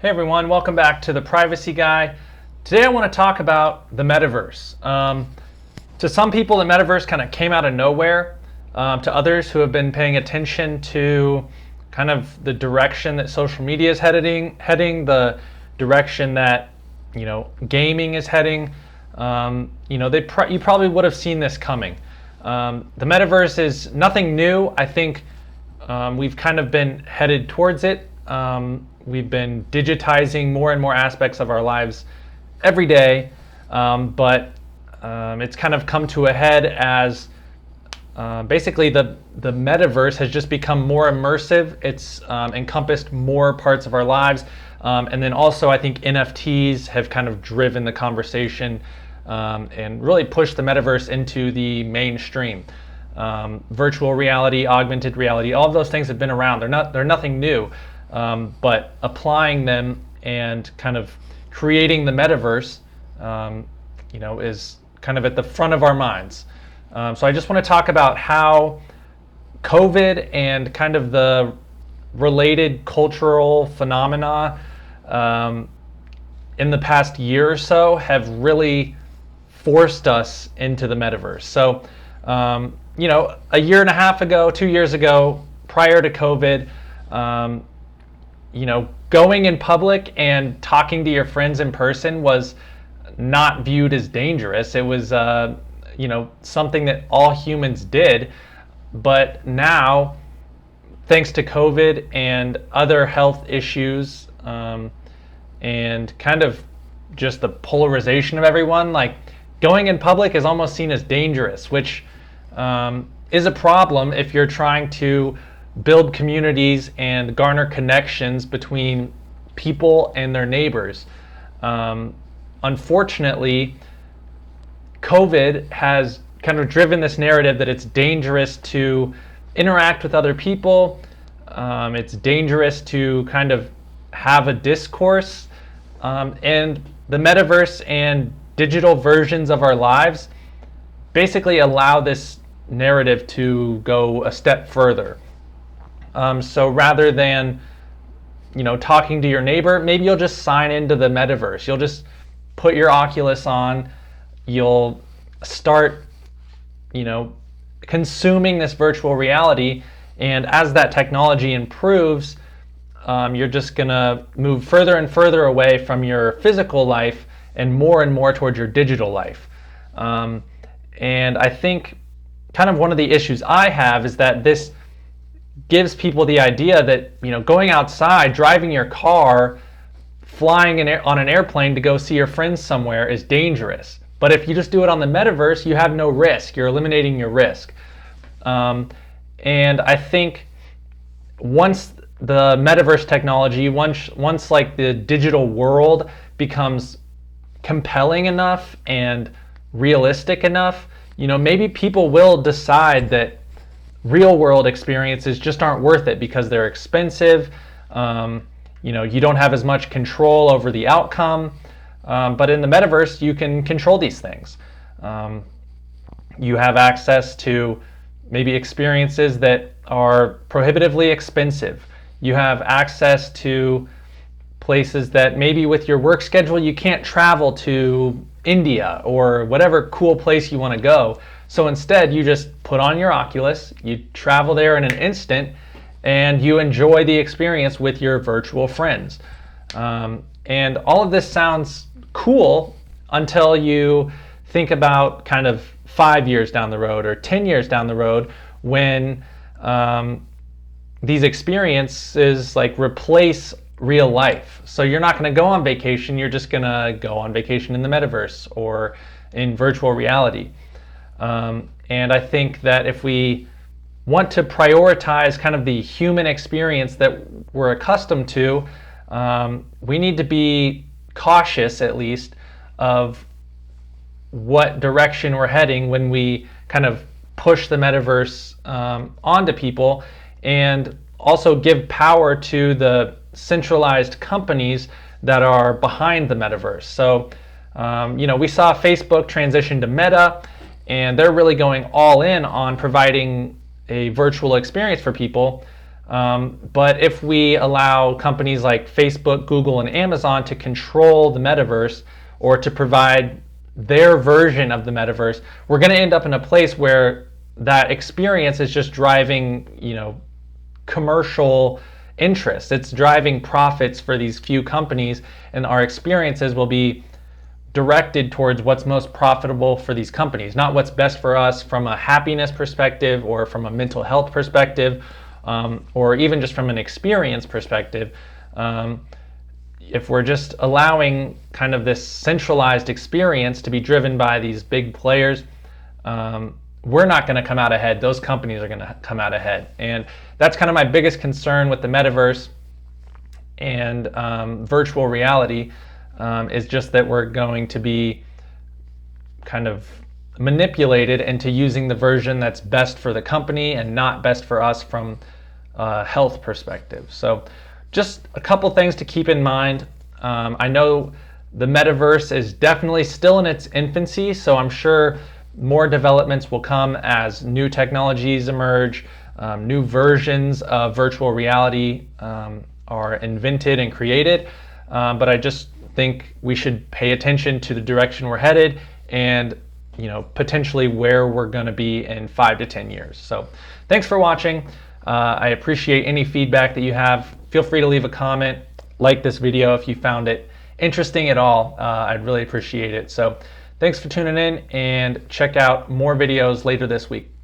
Hey everyone, welcome back to the Privacy Guy. Today I want to talk about the Metaverse. To some people, the Metaverse kind of came out of nowhere. To others who have been paying attention to kind of the direction that social media is heading, the direction that gaming is heading. You probably would have seen this coming. The Metaverse is nothing new. I think we've kind of been headed towards it. We've been digitizing more and more aspects of our lives every day, but it's kind of come to a head as basically the metaverse has just become more immersive. It's encompassed more parts of our lives, and then also I think NFTs have kind of driven the conversation and really pushed the metaverse into the mainstream. Virtual reality, augmented reality, all of those things have been around. They're nothing new. But applying them and kind of creating the metaverse, is kind of at the front of our minds. So I just want to talk about how COVID and kind of the related cultural phenomena in the past year or so have really forced us into the metaverse. So, a year and a half ago, 2 years ago, prior to COVID, going in public and talking to your friends in person was not viewed as dangerous. It was, something that all humans did. But now, thanks to COVID and other health issues, and kind of just the polarization of everyone, like going in public is almost seen as dangerous, which is a problem if you're trying to build communities and garner connections between people and their neighbors. Unfortunately, COVID has kind of driven this narrative that it's dangerous to interact with other people. It's dangerous to kind of have a discourse. And the metaverse and digital versions of our lives basically allow this narrative to go a step further. So rather than, talking to your neighbor, maybe you'll just sign into the metaverse. You'll just put your Oculus on. You'll start, consuming this virtual reality. And as that technology improves, you're just going to move further and further away from your physical life and more towards your digital life. And I think kind of one of the issues I have is that this gives people the idea that going outside, driving your car, flying on an airplane to go see your friends somewhere is dangerous. But if you just do it on the metaverse, you have no risk. You're eliminating your risk. And I think once the metaverse technology, once like the digital world becomes compelling enough and realistic enough, maybe people will decide that real world experiences just aren't worth it because they're expensive. You don't have as much control over the outcome. But in the metaverse, you can control these things. You have access to maybe experiences that are prohibitively expensive. You have access to places that maybe with your work schedule you can't travel to India or whatever cool place you want to go. So instead, you just put on your Oculus, you travel there in an instant, and you enjoy the experience with your virtual friends. And all of this sounds cool until you think about kind of 5 years down the road or 10 years down the road when these experiences like replace real life. So you're not going to go on vacation, you're just going to go on vacation in the metaverse or in virtual reality. And I think that if we want to prioritize kind of the human experience that we're accustomed to, we need to be cautious at least of what direction we're heading when we kind of push the metaverse onto people, and also give power to the centralized companies that are behind the metaverse. So, we saw Facebook transition to Meta, and they're really going all in on providing a virtual experience for people. But if we allow companies like Facebook, Google, and Amazon to control the metaverse or to provide their version of the metaverse, we're going to end up in a place where that experience is just driving, commercial interest. It's driving profits for these few companies, and our experiences will be directed towards what's most profitable for these companies, not what's best for us from a happiness perspective or from a mental health perspective, or even just from an experience perspective. If we're just allowing kind of this centralized experience to be driven by these big players, we're not going to come out ahead. Those companies are going to come out ahead. And that's kind of my biggest concern with the metaverse and virtual reality, is just that we're going to be kind of manipulated into using the version that's best for the company and not best for us from a health perspective. So just a couple things to keep in mind. I know the metaverse is definitely still in its infancy, so I'm sure more developments will come as new technologies emerge, new versions of virtual reality are invented and created. But I just think we should pay attention to the direction we're headed and potentially where we're going to be in 5 to 10 years. So thanks for watching. I appreciate any feedback that you have. Feel free to leave a comment, like this video if you found it interesting at all. I'd really appreciate it. So thanks for tuning in, and check out more videos later this week.